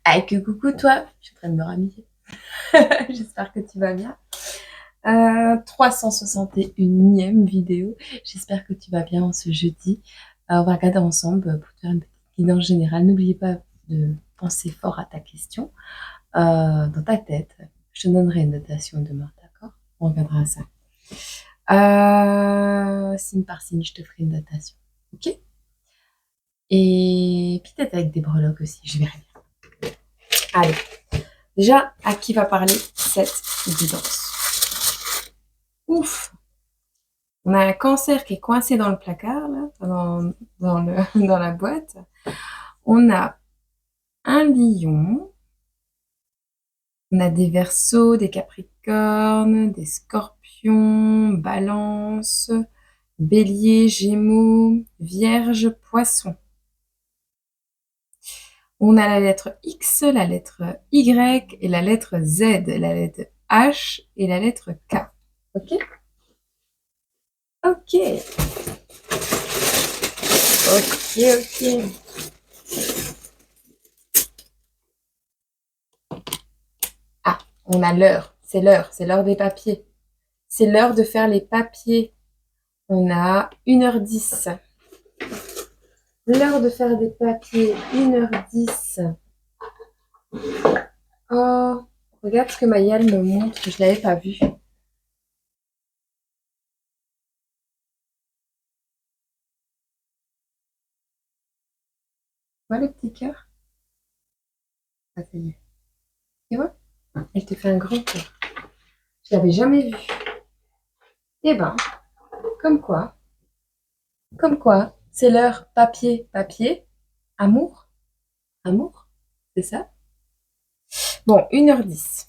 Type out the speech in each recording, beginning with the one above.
Avec coucou toi, je suis en train de me ramiser. J'espère que tu vas bien. 361e vidéo. J'espère que tu vas bien en ce jeudi. On va regarder ensemble pour faire une petite guidance générale. N'oubliez pas de penser fort à ta question dans ta tête. Je te donnerai une notation demain, d'accord? On regardera ça. Signe par signe, je te ferai une notation. Ok? Et peut-être avec des breloques aussi, je verrai bien. Allez. Déjà, à qui va parler cette guidance? Ouf! On a un cancer qui est coincé dans le placard, là, dans la boîte. On a un lion. On a des verseaux, des capricornes, des scorpions, balance, bélier, gémeaux, vierge, poisson. On a la lettre X, la lettre Y et la lettre Z, la lettre H et la lettre K. Ok? Ok. Ok. Ah, on a l'heure. C'est l'heure des papiers. C'est l'heure de faire les papiers. On a 1h10. L'heure de faire des papiers, 1h10. Oh, regarde ce que Mayal me montre, je ne l'avais pas vu. Voilà le petit cœur. Ah, ça y est. Tu vois? Elle te fait un grand cœur. Je l'avais jamais vu. Eh ben, comme quoi, c'est l'heure papier, amour, c'est ça? Bon, 1h10.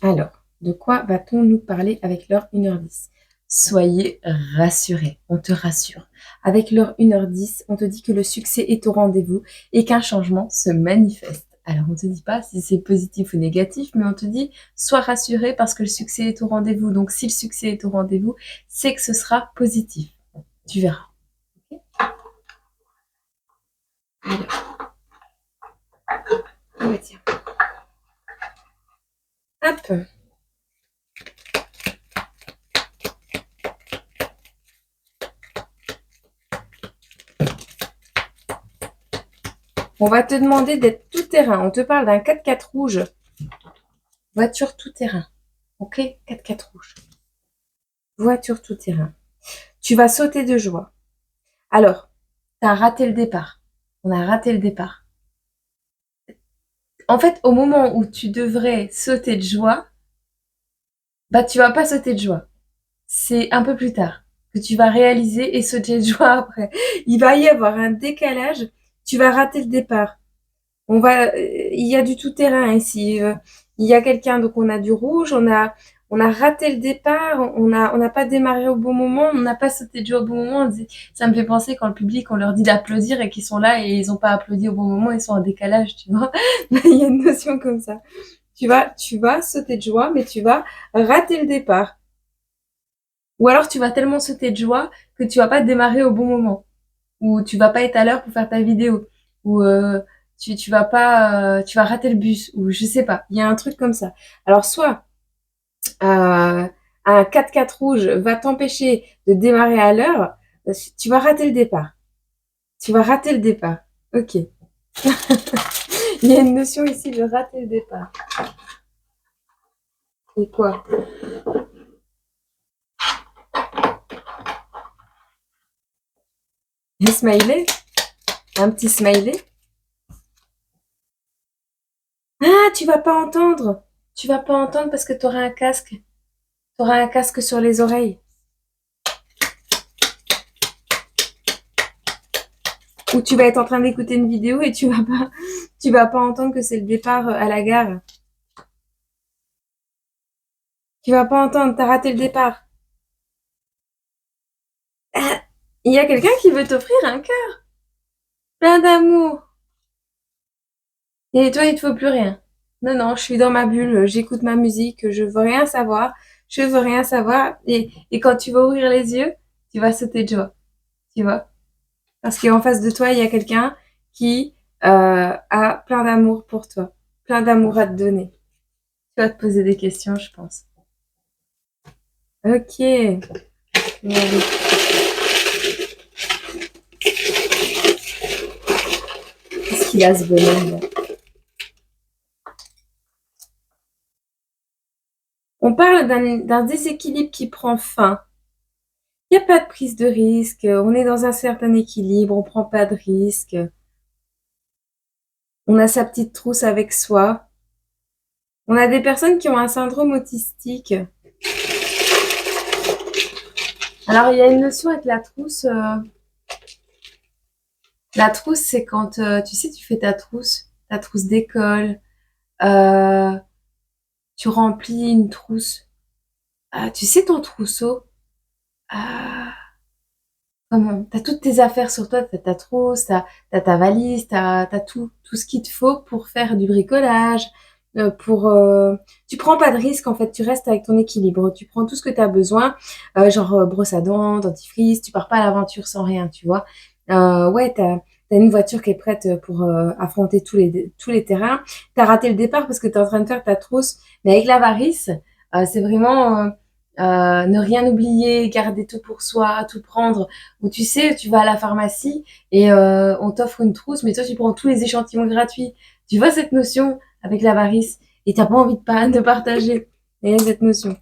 Alors, de quoi va-t-on nous parler avec l'heure 1h10? Soyez rassurés, on te rassure. Avec l'heure 1h10, on te dit que le succès est au rendez-vous et qu'un changement se manifeste. Alors, on ne te dit pas si c'est positif ou négatif, mais on te dit sois rassuré parce que le succès est au rendez-vous. Donc, si le succès est au rendez-vous, c'est que ce sera positif. Tu verras. Okay. Alors, on va dire. Hop. On va te demander d'être tout terrain. On te parle d'un 4x4 rouge. Voiture tout terrain. Ok, 4x4 rouge. Voiture tout terrain. Tu vas sauter de joie. Alors, tu as raté le départ. On a raté le départ. En fait, au moment où tu devrais sauter de joie, bah tu vas pas sauter de joie. C'est un peu plus tard que tu vas réaliser et sauter de joie après. Il va y avoir un décalage. Tu vas rater le départ. Il y a du tout terrain ici. Il y a quelqu'un, donc on a du rouge, on a raté le départ, on n'a pas démarré au bon moment, on n'a pas sauté de joie au bon moment. Ça me fait penser quand le public, on leur dit d'applaudir et qu'ils sont là et ils n'ont pas applaudi au bon moment, ils sont en décalage, tu vois. Il y a une notion comme ça. Tu vas sauter de joie, mais tu vas rater le départ. Ou alors tu vas tellement sauter de joie que tu vas pas démarrer au bon moment. Ou tu vas pas être à l'heure pour faire ta vidéo. Ou tu vas pas, tu vas rater le bus. Ou je sais pas. Il y a un truc comme ça. Alors soit un 4x4 rouge va t'empêcher de démarrer à l'heure, tu vas rater le départ. Tu vas rater le départ. Ok. Il y a une notion ici de rater le départ. Et quoi? Un smiley? Un petit smiley? Ah, tu vas pas entendre. Tu vas pas entendre parce que tu auras un casque. Tu auras un casque sur les oreilles. Ou tu vas être en train d'écouter une vidéo et tu vas pas entendre que c'est le départ à la gare. Tu vas pas entendre, t'as raté le départ. Ah, il y a quelqu'un qui veut t'offrir un cœur, plein d'amour. Et toi, il te faut plus rien. Non, non, je suis dans ma bulle, j'écoute ma musique, je veux rien savoir, je veux rien savoir. Et quand tu vas ouvrir les yeux, tu vas sauter de joie, tu vois. Parce qu'en face de toi, il y a quelqu'un qui a plein d'amour pour toi, plein d'amour à te donner. Tu vas te poser des questions, je pense. Ok. Allez. Qu'est-ce qu'il a ce bonhomme là? On parle d'un déséquilibre qui prend fin. Il n'y a pas de prise de risque, on est dans un certain équilibre, on prend pas de risque. On a sa petite trousse avec soi. On a des personnes qui ont un syndrome autistique. Alors, il y a une notion avec la trousse. La trousse, c'est quand, tu sais, tu fais ta trousse d'école. euh, Tu remplis une trousse. Tu sais, ton trousseau. Ah, comment? T'as toutes tes affaires sur toi, t'as ta trousse, t'as ta valise, t'as tout ce qu'il te faut pour faire du bricolage, tu prends pas de risque en fait, tu restes avec ton équilibre, tu prends tout ce que t'as besoin, genre brosse à dents, dentifrice, tu pars pas à l'aventure sans rien, tu vois. Ouais, t'as une voiture qui est prête pour affronter tous les terrains. T'as raté le départ parce que t'es en train de faire ta trousse, mais avec l'avarice, c'est vraiment ne rien oublier, garder tout pour soi, tout prendre. Ou tu sais, tu vas à la pharmacie et on t'offre une trousse, mais toi tu prends tous les échantillons gratuits. Tu vois cette notion avec l'avarice et t'as pas envie de partager. Et cette notion.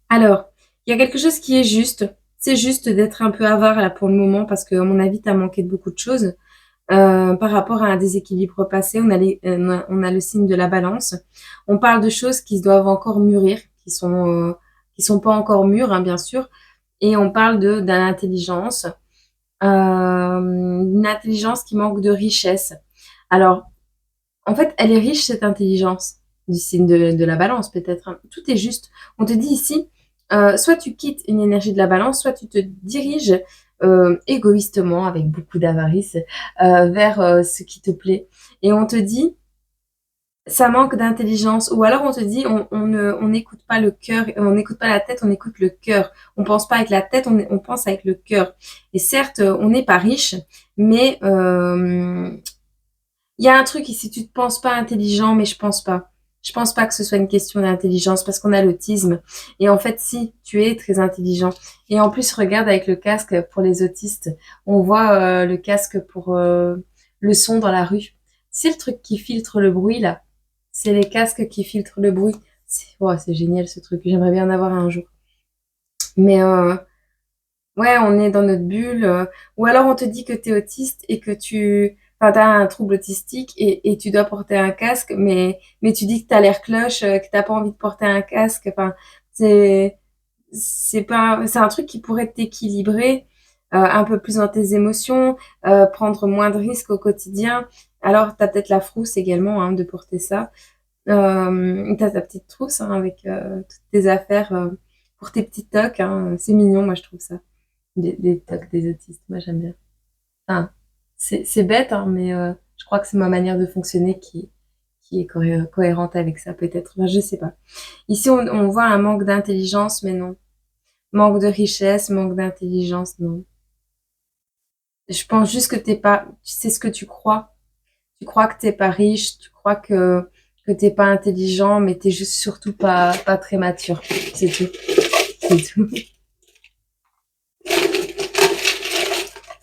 Alors, il y a quelque chose qui est juste. C'est juste d'être un peu avare là pour le moment parce que à mon avis t'as manqué de beaucoup de choses. Par rapport à un déséquilibre passé, on a le signe de la balance. On parle de choses qui doivent encore mûrir, qui sont pas encore mûres, hein, bien sûr. Et on parle d'une intelligence qui manque de richesse. Alors, en fait, elle est riche cette intelligence du signe de la balance, peut-être, hein. Tout est juste. On te dit ici, soit tu quittes une énergie de la balance, soit tu te diriges égoïstement, avec beaucoup d'avarice, vers ce qui te plaît. Et on te dit, ça manque d'intelligence. Ou alors on te dit, on n'écoute pas le cœur, on n'écoute pas la tête, on écoute le cœur. On pense pas avec la tête, on pense avec le cœur. Et certes, on n'est pas riche, mais il y a un truc ici, tu te penses pas intelligent, mais je pense pas. Je pense pas que ce soit une question d'intelligence parce qu'on a l'autisme. Et en fait, si, tu es très intelligent. Et en plus, regarde avec le casque pour les autistes. On voit le casque pour le son dans la rue. C'est le truc qui filtre le bruit, là. C'est les casques qui filtrent le bruit. C'est génial ce truc. J'aimerais bien en avoir un jour. Mais ouais, on est dans notre bulle. Ou alors on te dit que tu es autiste et que enfin, t'as un trouble autistique et tu dois porter un casque, mais tu dis que t'as l'air cloche, que t'as pas envie de porter un casque. Enfin, c'est, c'est un truc qui pourrait t'équilibrer un peu plus dans tes émotions, prendre moins de risques au quotidien. Alors, t'as peut-être la frousse également, hein, de porter ça. T'as ta petite trousse, hein, avec toutes tes affaires pour tes petits tocs, hein. C'est mignon, moi je trouve ça. Des tocs des autistes. Moi, j'aime bien. Enfin, c'est bête, hein, mais je crois que c'est ma manière de fonctionner qui est cohérente avec ça, peut-être. Enfin, je sais pas. Ici, on voit un manque d'intelligence, mais non. Manque de richesse, manque d'intelligence, non. Je pense juste que t'es pas, tu sais ce que tu crois. Tu crois que t'es pas riche, tu crois que t'es pas intelligent, mais t'es juste surtout pas très mature. C'est tout. C'est tout.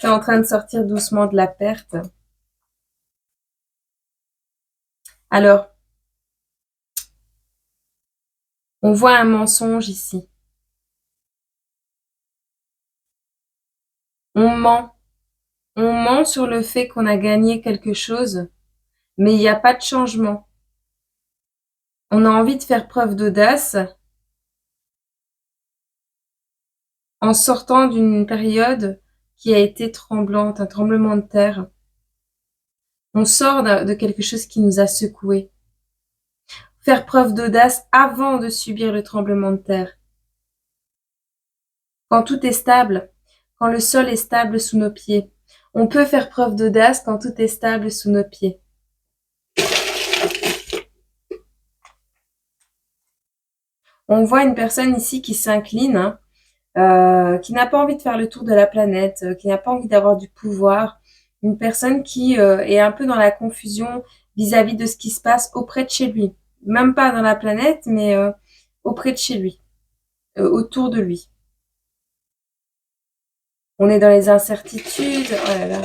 T'es en train de sortir doucement de la perte. Alors, on voit un mensonge ici. On ment. On ment sur le fait qu'on a gagné quelque chose, mais il n'y a pas de changement. On a envie de faire preuve d'audace en sortant d'une période qui a été tremblante, un tremblement de terre. On sort de quelque chose qui nous a secoués. Faire preuve d'audace avant de subir le tremblement de terre. Quand tout est stable, quand le sol est stable sous nos pieds. On peut faire preuve d'audace quand tout est stable sous nos pieds. On voit une personne ici qui s'incline, hein, qui n'a pas envie de faire le tour de la planète, qui n'a pas envie d'avoir du pouvoir, Une personne qui est un peu dans la confusion vis-à-vis de ce qui se passe auprès de chez lui. Même pas dans la planète, mais auprès de chez lui, autour de lui. On est dans les incertitudes. Oh là là.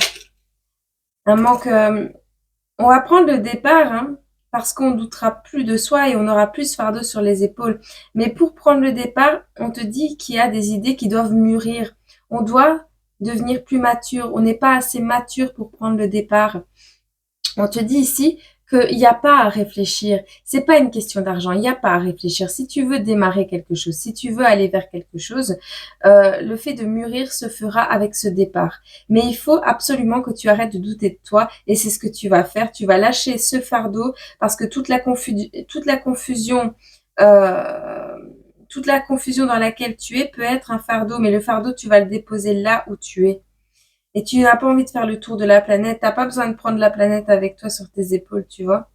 Un manque. On va prendre le départ, hein, parce qu'on doutera plus de soi et on aura plus fardeau sur les épaules. Mais pour prendre le départ, on te dit qu'il y a des idées qui doivent mûrir. On doit devenir plus mature. On n'est pas assez mature pour prendre le départ. On te dit ici qu'il n'y a pas à réfléchir. C'est pas une question d'argent. Il n'y a pas à réfléchir. Si tu veux démarrer quelque chose, si tu veux aller vers quelque chose, le fait de mûrir se fera avec ce départ. Mais il faut absolument que tu arrêtes de douter de toi et c'est ce que tu vas faire. Tu vas lâcher ce fardeau parce que toute la confusion, euh, toute la confusion dans laquelle tu es peut être un fardeau, mais le fardeau, tu vas le déposer là où tu es. Et tu n'as pas envie de faire le tour de la planète. T'as pas besoin de prendre la planète avec toi sur tes épaules, tu vois.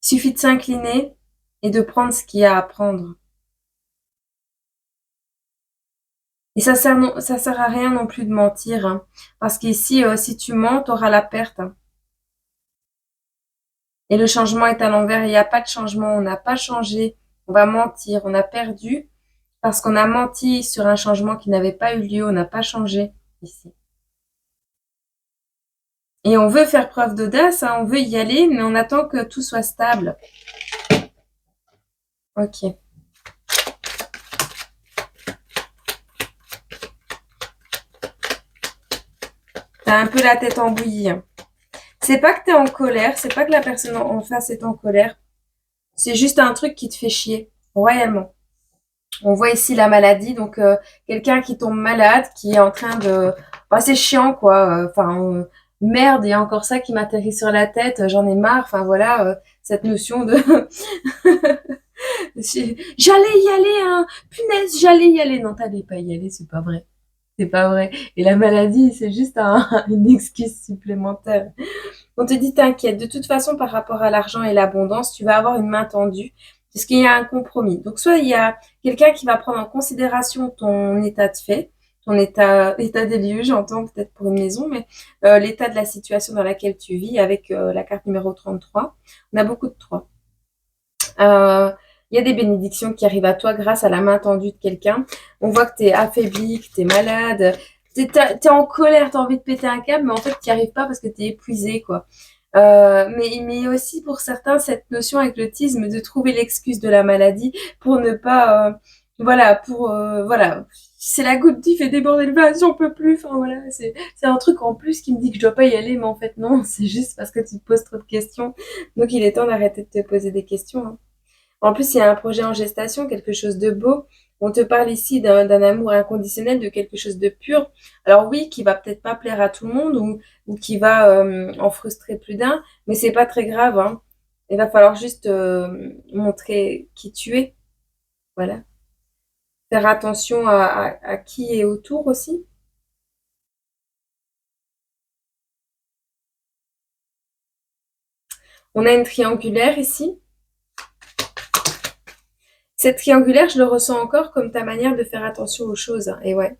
Il suffit de s'incliner et de prendre ce qu'il y a à prendre. Et ça sert à rien non plus de mentir, hein. Parce qu'ici, si tu mens, t'auras la perte, hein. Et le changement est à l'envers. Il n'y a pas de changement. On n'a pas changé. On va mentir. On a perdu parce qu'on a menti sur un changement qui n'avait pas eu lieu. On n'a pas changé ici. Et on veut faire preuve d'audace, hein, on veut y aller, mais on attend que tout soit stable. Ok. T'as un peu la tête en bouillie, hein. C'est pas que t'es en colère, c'est pas que la personne en face est en colère. C'est juste un truc qui te fait chier, royalement. On voit ici la maladie, donc quelqu'un qui tombe malade, qui est en train de... Bah, c'est chiant, quoi. Merde, il y a encore ça qui m'atterrit sur la tête, j'en ai marre. Enfin, voilà, cette notion de... J'allais y aller, hein. Punaise, j'allais y aller. Non, t'allais pas y aller, c'est pas vrai. C'est pas vrai. Et la maladie, c'est juste une excuse supplémentaire. On te dit, t'inquiète. De toute façon, par rapport à l'argent et l'abondance, tu vas avoir une main tendue. Parce qu'il y a un compromis. Donc, soit il y a quelqu'un qui va prendre en considération ton état de fait, ton état des lieux, j'entends peut-être pour une maison, mais l'état de la situation dans laquelle tu vis avec la carte numéro 33. On a beaucoup de 3. Il y a des bénédictions qui arrivent à toi grâce à la main tendue de quelqu'un. On voit que tu es affaibli, que tu es malade, tu es en colère, tu as envie de péter un câble, mais en fait, tu n'y arrives pas parce que tu es épuisé, quoi. Mais aussi pour certains, cette notion avec l'autisme de trouver l'excuse de la maladie pour ne pas... voilà. C'est la goutte qui fait déborder le vase, j'en peux plus. Enfin, voilà, c'est un truc en plus qui me dit que je dois pas y aller, mais en fait, non, c'est juste parce que tu te poses trop de questions. Donc, il est temps d'arrêter de te poser des questions, hein. En plus, il y a un projet en gestation, quelque chose de beau. On te parle ici d'un amour inconditionnel, de quelque chose de pur. Alors oui, qui va peut-être pas plaire à tout le monde ou qui va en frustrer plus d'un, mais c'est pas très grave, hein. Il va falloir juste montrer qui tu es. Voilà. Faire attention à qui est autour aussi. On a une triangulaire ici. Cette triangulaire, je le ressens encore comme ta manière de faire attention aux choses, hein. Et ouais.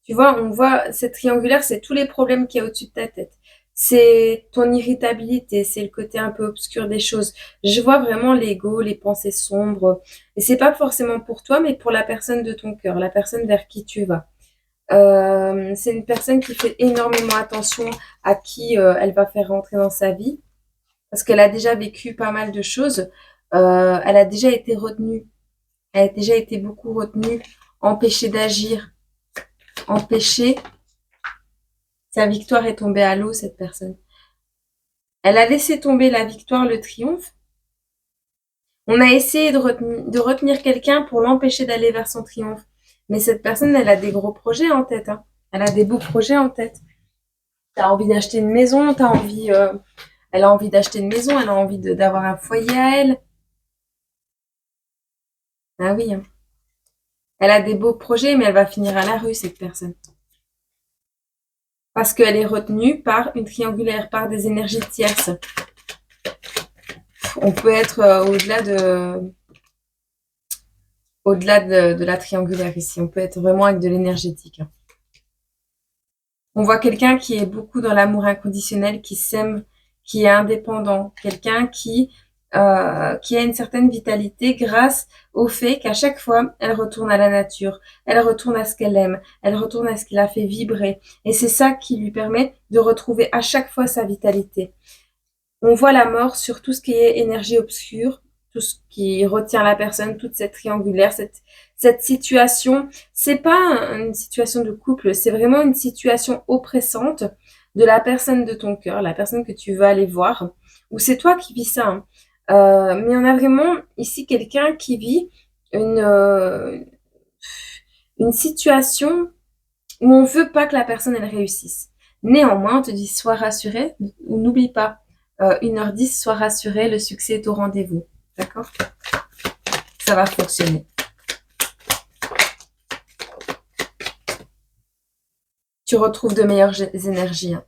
Tu vois, on voit cette triangulaire, c'est tous les problèmes qu'il y a au-dessus de ta tête. C'est ton irritabilité, c'est le côté un peu obscur des choses. Je vois vraiment l'ego, les pensées sombres. Et c'est pas forcément pour toi, mais pour la personne de ton cœur, la personne vers qui tu vas. C'est une personne qui fait énormément attention à qui elle va faire rentrer dans sa vie, parce qu'elle a déjà vécu pas mal de choses. Elle a déjà été retenue. Elle a déjà été beaucoup retenue, empêchée d'agir, empêchée. Sa victoire est tombée à l'eau, cette personne. Elle a laissé tomber la victoire, le triomphe. On a essayé de retenir quelqu'un pour l'empêcher d'aller vers son triomphe. Mais cette personne, elle a des gros projets en tête, hein. Elle a des beaux projets en tête. T'as envie d'acheter une maison, elle a envie d'acheter une maison, elle a envie d'avoir un foyer à elle. Ah oui, hein. Elle a des beaux projets, mais elle va finir à la rue, cette personne. Parce qu'elle est retenue par une triangulaire, par des énergies tierces. On peut être au-delà de la triangulaire ici. On peut être vraiment avec de l'énergétique, hein. On voit quelqu'un qui est beaucoup dans l'amour inconditionnel, qui s'aime, qui est indépendant, quelqu'un qui a une certaine vitalité grâce au fait qu'à chaque fois, elle retourne à la nature, elle retourne à ce qu'elle aime, elle retourne à ce qui la fait vibrer. Et c'est ça qui lui permet de retrouver à chaque fois sa vitalité. On voit la mort sur tout ce qui est énergie obscure, tout ce qui retient la personne, toute cette triangulaire, cette situation. C'est pas une situation de couple, c'est vraiment une situation oppressante de la personne de ton cœur, la personne que tu veux aller voir, ou c'est toi qui vis ça, hein. Mais on a vraiment ici quelqu'un qui vit une, euh, une situation où on veut pas que la personne elle réussisse. Néanmoins, on te dit sois rassuré ou n'oublie pas, 1h10, sois rassuré, le succès est au rendez-vous. D'accord? Ça va fonctionner. Tu retrouves de meilleures énergies, hein.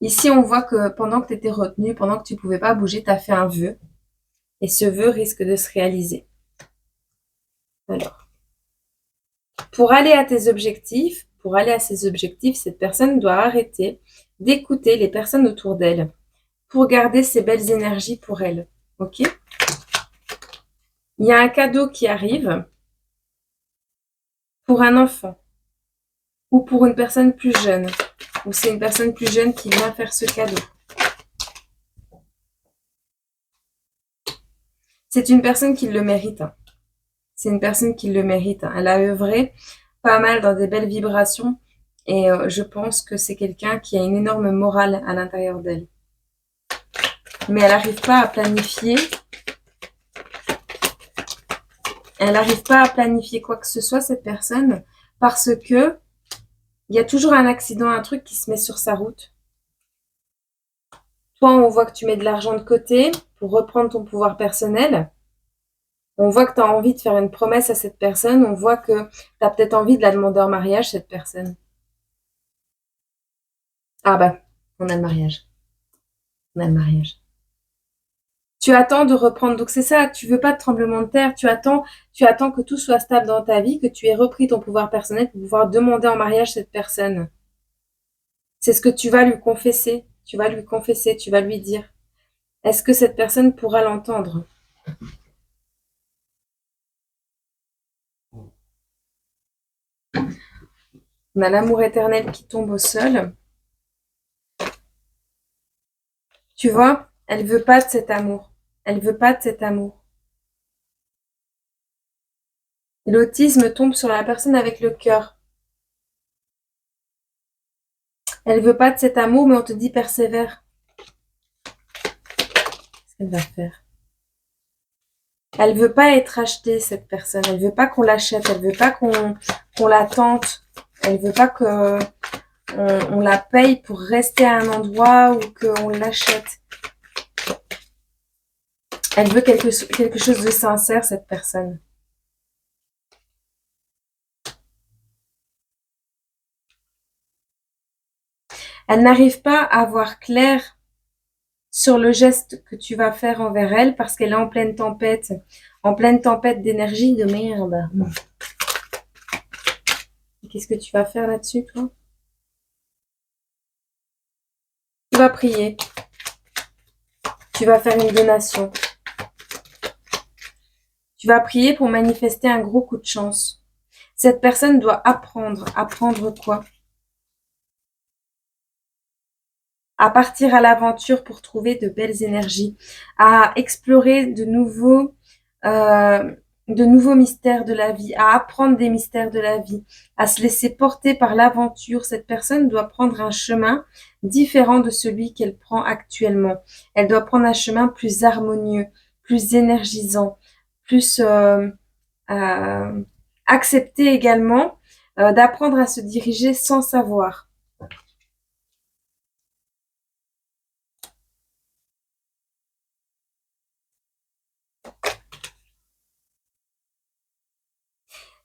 Ici, on voit que pendant que tu étais retenu, pendant que tu pouvais pas bouger, tu as fait un vœu. Et ce vœu risque de se réaliser. Alors, pour aller à tes objectifs, pour aller à ses objectifs, cette personne doit arrêter d'écouter les personnes autour d'elle pour garder ses belles énergies pour elle. Ok? Il y a un cadeau qui arrive pour un enfant ou pour une personne plus jeune, ou c'est une personne plus jeune qui vient faire ce cadeau. C'est une personne qui le mérite, hein. C'est une personne qui le mérite, hein. Elle a œuvré pas mal dans des belles vibrations et je pense que c'est quelqu'un qui a une énorme morale à l'intérieur d'elle. Mais elle n'arrive pas à planifier. Elle n'arrive pas à planifier quoi que ce soit, cette personne, parce que il y a toujours un accident, un truc qui se met sur sa route. Toi, on voit que tu mets de l'argent de côté pour reprendre ton pouvoir personnel. On voit que tu as envie de faire une promesse à cette personne. On voit que tu as peut-être envie de la demander en mariage, cette personne. Ah bah, on a le mariage. On a le mariage. Tu attends de reprendre. Donc c'est ça, tu veux pas de tremblement de terre. Tu attends que tout soit stable dans ta vie, que tu aies repris ton pouvoir personnel pour pouvoir demander en mariage cette personne. C'est ce que tu vas lui confesser. Tu vas lui confesser, tu vas lui dire. Est-ce que cette personne pourra l'entendre? On a l'amour éternel qui tombe au sol. Tu vois, elle veut pas de cet amour. Elle veut pas de cet amour. L'autisme tombe sur la personne avec le cœur. Elle veut pas de cet amour, mais on te dit persévère. Qu'est-ce qu'elle va faire? Elle veut pas être achetée, cette personne. Elle veut pas qu'on l'achète. Elle veut pas qu'on la tente. Elle veut pas que on la paye pour rester à un endroit ou qu'on l'achète. Elle veut quelque chose de sincère, cette personne. Elle n'arrive pas à voir clair sur le geste que tu vas faire envers elle parce qu'elle est en pleine tempête d'énergie de merde. Qu'est-ce que tu vas faire là-dessus, toi? Tu vas prier. Tu vas faire une donation. Tu vas prier pour manifester un gros coup de chance. Cette personne doit apprendre. Apprendre quoi? À partir à l'aventure pour trouver de belles énergies, à explorer de nouveaux mystères de la vie, à apprendre des mystères de la vie, à se laisser porter par l'aventure. Cette personne doit prendre un chemin différent de celui qu'elle prend actuellement. Elle doit prendre un chemin plus harmonieux, plus énergisant, plus euh, accepter également d'apprendre à se diriger sans savoir.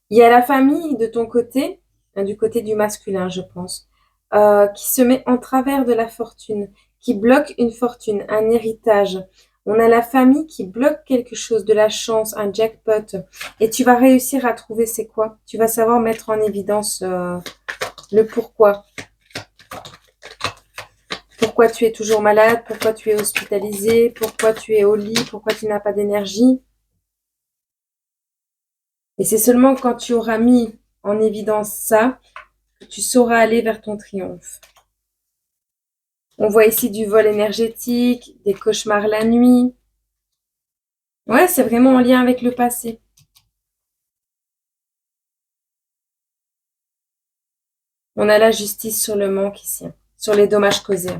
Il y a la famille de ton côté, du côté du masculin, je pense, qui se met en travers de la fortune, qui bloque une fortune, un héritage. On a la famille qui bloque quelque chose, de la chance, un jackpot. Et tu vas réussir à trouver c'est quoi. Tu vas savoir mettre en évidence le pourquoi. pourquoi tu es toujours malade, pourquoi tu es hospitalisé, pourquoi tu es au lit, pourquoi tu n'as pas d'énergie. Et c'est seulement quand tu auras mis en évidence ça que tu sauras aller vers ton triomphe. On voit ici du vol énergétique, des cauchemars la nuit. Ouais, c'est vraiment en lien avec le passé. On a la justice sur le manque ici, sur les dommages causés.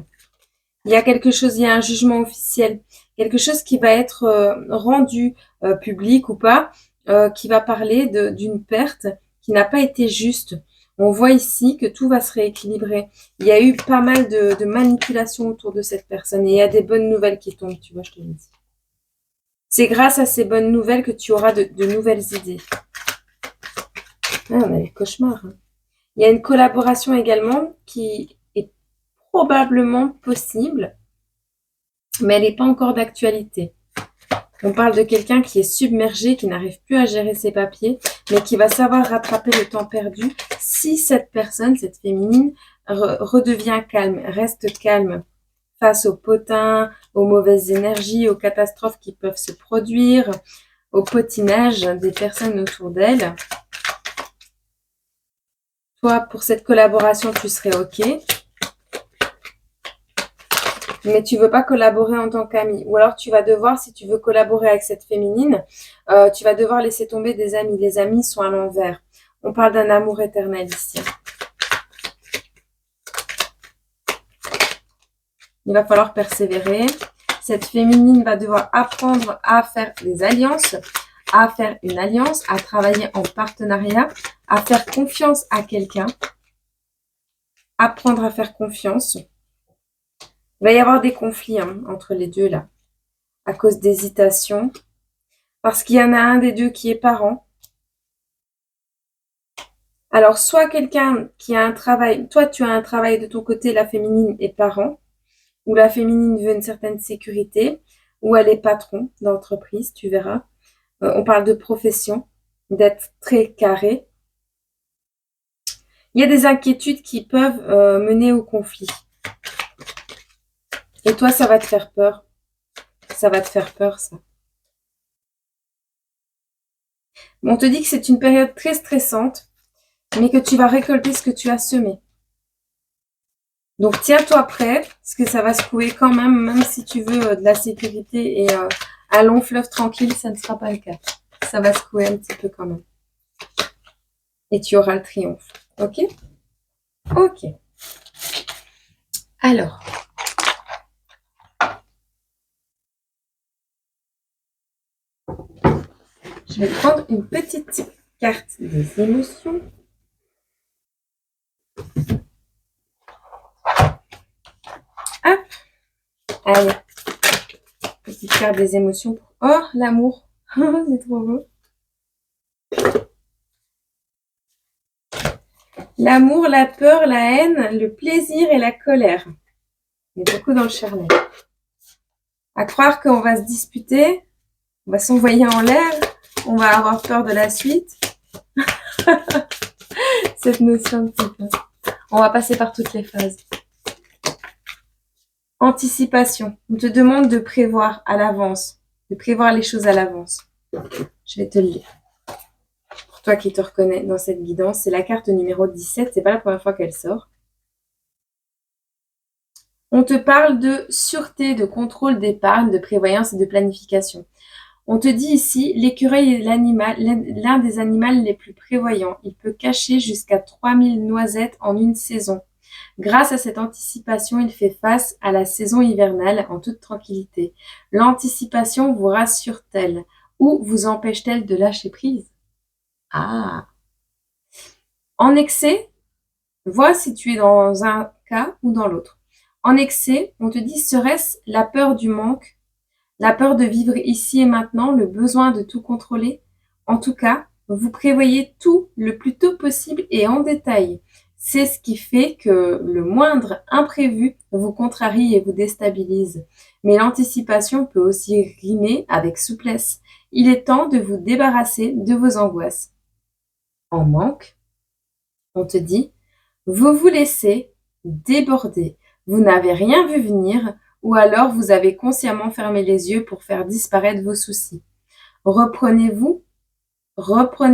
Il y a quelque chose, il y a un jugement officiel, quelque chose qui va être rendu public ou pas, qui va parler d'une perte qui n'a pas été juste. On voit ici que tout va se rééquilibrer. Il y a eu pas mal de manipulations autour de cette personne et il y a des bonnes nouvelles qui tombent, tu vois, je te le dis. C'est grâce à ces bonnes nouvelles que tu auras de nouvelles idées. Ah, on a les cauchemars. Hein. Il y a une collaboration également qui est probablement possible, mais elle n'est pas encore d'actualité. On parle de quelqu'un qui est submergé, qui n'arrive plus à gérer ses papiers, mais qui va savoir rattraper le temps perdu si cette personne, cette féminine, redevient calme, reste calme face aux potins, aux mauvaises énergies, aux catastrophes qui peuvent se produire, au potinage des personnes autour d'elle. Toi, pour cette collaboration, tu serais OK. Mais tu veux pas collaborer en tant qu'ami. Ou alors tu vas devoir, si tu veux collaborer avec cette féminine, tu vas devoir laisser tomber des amis. Les amis sont à l'envers. On parle d'un amour éternel ici. Il va falloir persévérer. Cette féminine va devoir apprendre à faire des alliances, à faire une alliance, à travailler en partenariat, à faire confiance à quelqu'un. Apprendre à faire confiance. Il va y avoir des conflits entre les deux là, à cause d'hésitation, parce qu'il y en a un des deux qui est parent. Alors, soit quelqu'un qui a un travail, toi tu as un travail de ton côté, la féminine est parent, ou la féminine veut une certaine sécurité, ou elle est patron d'entreprise, tu verras. On parle de profession, d'être très carré. Il y a des inquiétudes qui peuvent mener au conflit. Et toi, ça va te faire peur. Ça va te faire peur, ça. On te dit que c'est une période très stressante, mais que tu vas récolter ce que tu as semé. Donc, tiens-toi prêt, parce que ça va secouer quand même si tu veux de la sécurité et un long fleuve tranquille, ça ne sera pas le cas. Ça va secouer un petit peu quand même. Et tu auras le triomphe. Ok? Ok. Alors. Je vais prendre une petite carte des émotions. Hop. Allez. Petite carte des émotions. Oh, l'amour. C'est trop beau. L'amour, la peur, la haine, le plaisir et la colère. Il y a beaucoup dans le charnet. À croire qu'on va se disputer, on va s'envoyer en l'air, on va avoir peur de la suite. Cette notion de type. On va passer par toutes les phases. Anticipation. On te demande de prévoir à l'avance, de prévoir les choses à l'avance. Je vais te le lire. Pour toi qui te reconnais dans cette guidance, c'est la carte numéro 17. C'est pas la première fois qu'elle sort. On te parle de sûreté, de contrôle d'épargne, de prévoyance et de planification. On te dit ici, l'écureuil est l'un des animaux les plus prévoyants. Il peut cacher jusqu'à 3000 noisettes en une saison. Grâce à cette anticipation, il fait face à la saison hivernale en toute tranquillité. L'anticipation vous rassure-t-elle ou vous empêche-t-elle de lâcher prise? Ah! En excès, vois si tu es dans un cas ou dans l'autre. En excès, on te dit, serait-ce la peur du manque, la peur de vivre ici et maintenant, le besoin de tout contrôler? En tout cas, vous prévoyez tout le plus tôt possible et en détail. C'est ce qui fait que le moindre imprévu vous contrarie et vous déstabilise. Mais l'anticipation peut aussi rimer avec souplesse. Il est temps de vous débarrasser de vos angoisses. En manque, on te dit, vous vous laissez déborder. vous n'avez rien vu venir ou alors vous avez consciemment fermé les yeux pour faire disparaître vos soucis. Reprenez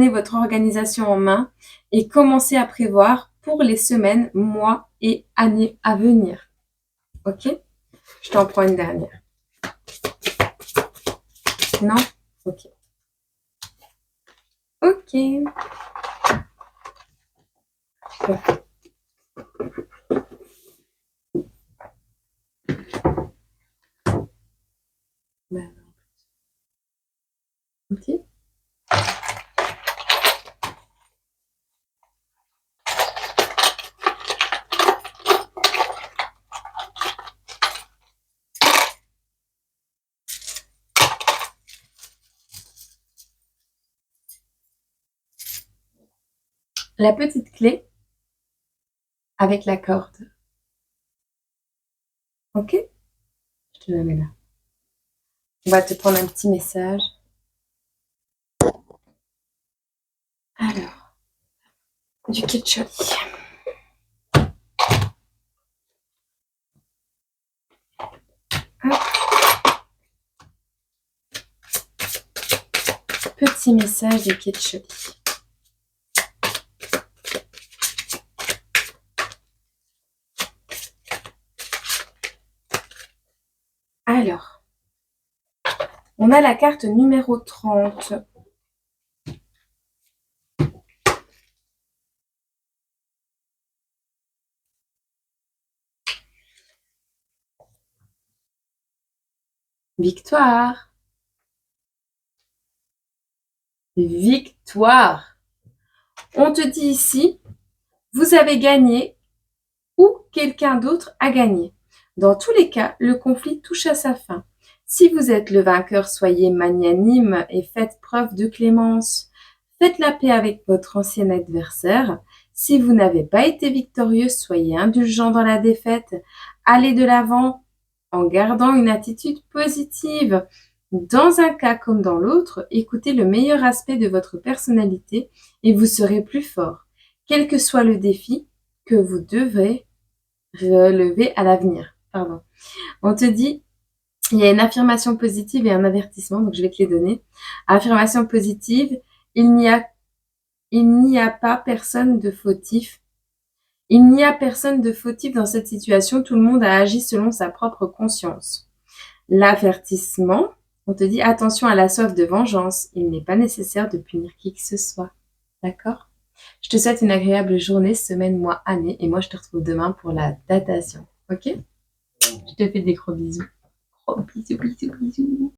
votre organisation en main et commencez à prévoir pour les semaines, mois et années à venir. Ok? Je t'en prends une dernière. Non? Ok. Ok. Ok. La petite clé avec la corde. Ok? Je te la mets là. On va te prendre un petit message. Alors, du ketchup. Petit message de ketchup. Alors, on a la carte numéro 30. Victoire. Victoire. On te dit ici, vous avez gagné ou quelqu'un d'autre a gagné. Dans tous les cas, le conflit touche à sa fin. Si vous êtes le vainqueur, soyez magnanime et faites preuve de clémence. Faites la paix avec votre ancien adversaire. Si vous n'avez pas été victorieux, soyez indulgent dans la défaite. Allez de l'avant en gardant une attitude positive. Dans un cas comme dans l'autre, écoutez le meilleur aspect de votre personnalité et vous serez plus fort, quel que soit le défi que vous devrez relever à l'avenir. Pardon. On te dit, il y a une affirmation positive et un avertissement, donc je vais te les donner. Affirmation positive, il n'y a pas personne de fautif. Il n'y a personne de fautif dans cette situation, tout le monde a agi selon sa propre conscience. L'avertissement, on te dit attention à la soif de vengeance, il n'est pas nécessaire de punir qui que ce soit. D'accord? Je te souhaite une agréable journée, semaine, mois, année, et moi je te retrouve demain pour la datation. Ok? Je te fais des gros bisous. Gros bisous, bisous, bisous.